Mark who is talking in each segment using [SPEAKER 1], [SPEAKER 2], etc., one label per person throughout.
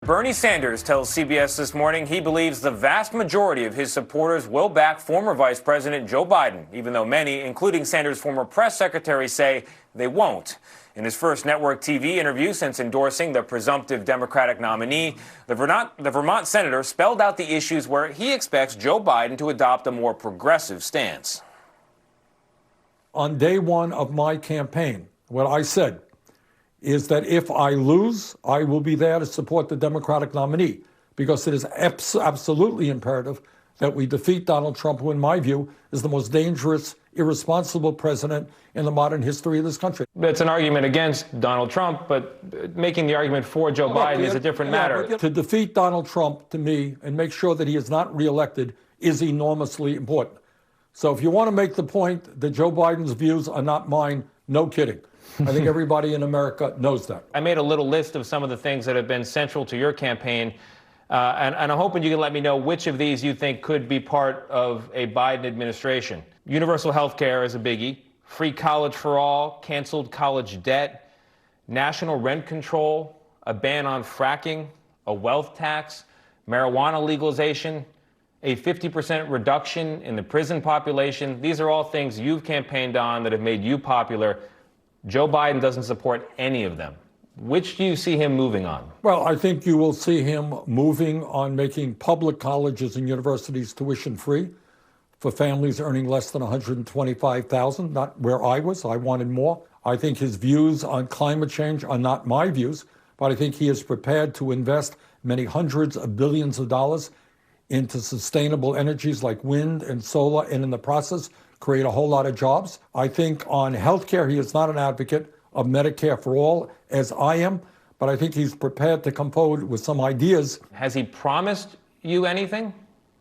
[SPEAKER 1] Bernie Sanders tells CBS this morning he believes the vast majority of his supporters will back former Vice President Joe Biden, even though many, including Sanders' former press secretary, say they won't. In his first network TV interview since endorsing the presumptive Democratic nominee, the Vermont senator spelled out the issues where he expects Joe Biden to adopt a more progressive stance.
[SPEAKER 2] On day one of my campaign, what I said is that if I lose, I will be there to support the Democratic nominee, because it is absolutely imperative that we defeat Donald Trump, who, in my view, is the most dangerous, irresponsible president in the modern history of this country.
[SPEAKER 1] It's an argument against Donald Trump, but making the argument for Joe Biden is a different matter.
[SPEAKER 2] To defeat Donald Trump, to me, and make sure that he is not reelected is enormously important. So if you want to make the point that Joe Biden's views are not mine, no kidding. I think everybody in America knows that.
[SPEAKER 1] I made a little list of some of the things that have been central to your campaign, and I'm hoping you can let me know which of these you think could be part of a Biden administration. Universal health care is a biggie. Free college for all, canceled college debt, national rent control, a ban on fracking, a wealth tax, marijuana legalization, a 50% reduction in the prison population. These are all things you've campaigned on that have made you popular. Joe Biden doesn't support any of them. Which do you see him moving on?
[SPEAKER 2] Well, I think you will see him moving on making public colleges and universities tuition free for families earning less than $125,000, not where I was. I wanted more. I think his views on climate change are not my views, but I think he is prepared to invest many hundreds of billions of dollars into sustainable energies like wind and solar, and in the process, create a whole lot of jobs. I think on healthcare, he is not an advocate of Medicare for all, as I am, but I think he's prepared to come forward with some ideas.
[SPEAKER 1] Has he promised you anything?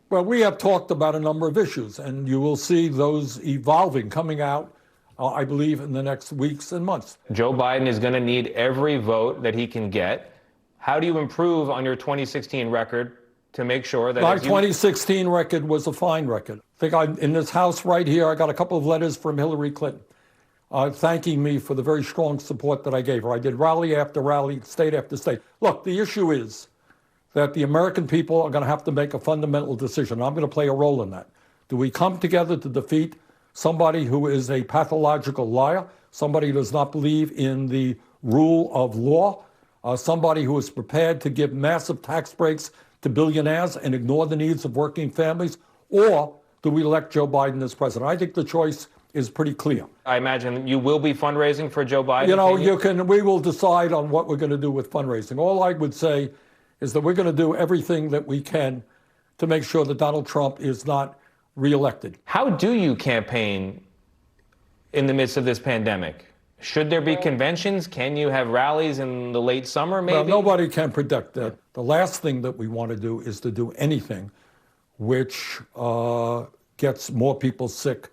[SPEAKER 2] Well, we have talked about a number of issues, and you will see those evolving, coming out, I believe, in the next weeks and months.
[SPEAKER 1] Joe Biden is going to need every vote that he can get. How do you improve on your 2016 record to make sure that...
[SPEAKER 2] My 2016 record was a fine record. I think in this house right here, I got a couple of letters from Hillary Clinton thanking me for the very strong support that I gave her. I did rally after rally, state after state. Look, the issue is that the American people are going to have to make a fundamental decision. I'm going to play a role in that. Do we come together to defeat somebody who is a pathological liar, somebody who does not believe in the rule of law, somebody who is prepared to give massive tax breaks to billionaires and ignore the needs of working families, or do we elect Joe Biden as president? I think the choice is pretty clear.
[SPEAKER 1] I imagine you will be fundraising for Joe Biden.
[SPEAKER 2] You know, we will decide on what we're going to do with fundraising. All I would say is that we're going to do everything that we can to make sure that Donald Trump is not reelected.
[SPEAKER 1] How do you campaign in the midst of this pandemic? Should there be conventions? Can you have rallies in the late summer, maybe?
[SPEAKER 2] Well, nobody can predict that. The last thing that we want to do is to do anything which gets more people sick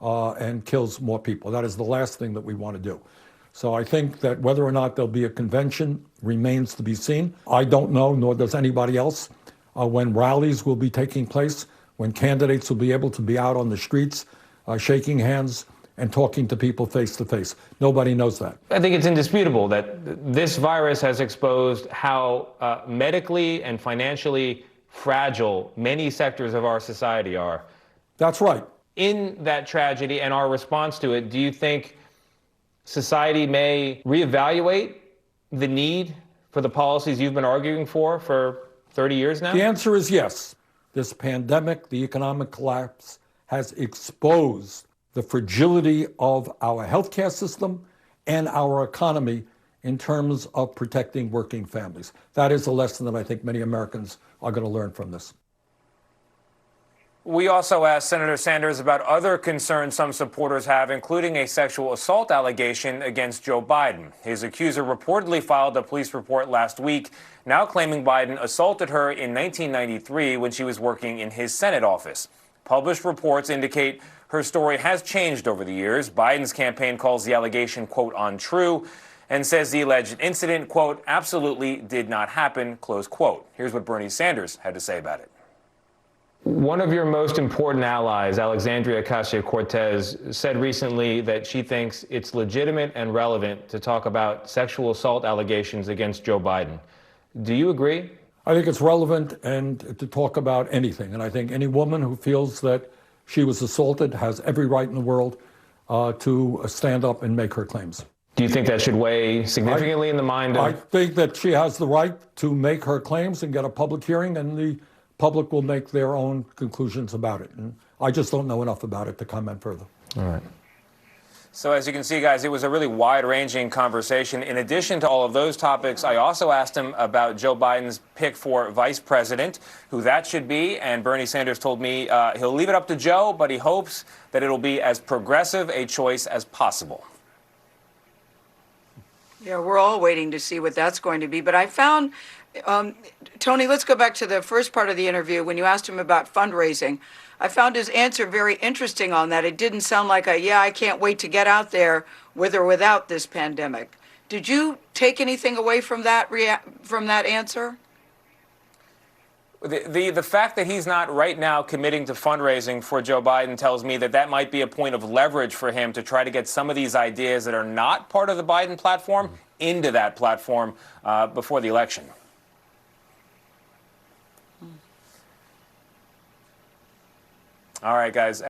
[SPEAKER 2] and kills more people. That is the last thing that we want to do. So I think that whether or not there'll be a convention remains to be seen. I don't know, nor does anybody else, when rallies will be taking place, when candidates will be able to be out on the streets, shaking hands, and talking to people face to face. Nobody knows that.
[SPEAKER 1] I think it's indisputable that this virus has exposed how medically and financially fragile many sectors of our society are.
[SPEAKER 2] That's right.
[SPEAKER 1] In that tragedy and our response to it, do you think society may reevaluate the need for the policies you've been arguing for 30 years now?
[SPEAKER 2] The answer is yes. This pandemic, the economic collapse, has exposed the fragility of our healthcare system and our economy in terms of protecting working families. That is a lesson that I think many Americans are going to learn from this.
[SPEAKER 1] We also asked Senator Sanders about other concerns some supporters have, including a sexual assault allegation against Joe Biden. His accuser reportedly filed a police report last week, now claiming Biden assaulted her in 1993 when she was working in his Senate office. Published reports indicate her story has changed over the years. Biden's campaign calls the allegation, quote, untrue, and says the alleged incident, quote, absolutely did not happen, close quote. Here's what Bernie Sanders had to say about it. One of your most important allies, Alexandria Ocasio-Cortez, said recently that she thinks it's legitimate and relevant to talk about sexual assault allegations against Joe Biden. Do you agree?
[SPEAKER 2] I think it's relevant and to talk about anything. And I think any woman who feels that she was assaulted has every right in the world to stand up and make her claims.
[SPEAKER 1] Do you think that should weigh significantly in the mind of...
[SPEAKER 2] I think that she has the right to make her claims and get a public hearing, and the public will make their own conclusions about it. And I just don't know enough about it to comment further.
[SPEAKER 1] All right. So as you can see, guys, it was a really wide-ranging conversation. In addition to all of those topics, I also asked him about Joe Biden's pick for vice president, who that should be. And Bernie Sanders told me he'll leave it up to Joe, but he hopes that it'll be as progressive a choice as possible.
[SPEAKER 3] Yeah, we're all waiting to see what that's going to be. But I found, Tony, let's go back to the first part of the interview when you asked him about fundraising. I found his answer very interesting on that. It didn't sound like I can't wait to get out there with or without this pandemic. Did you take anything away from that answer?
[SPEAKER 1] The fact that he's not right now committing to fundraising for Joe Biden tells me that that might be a point of leverage for him to try to get some of these ideas that are not part of the Biden platform into that platform before the election. All right, guys.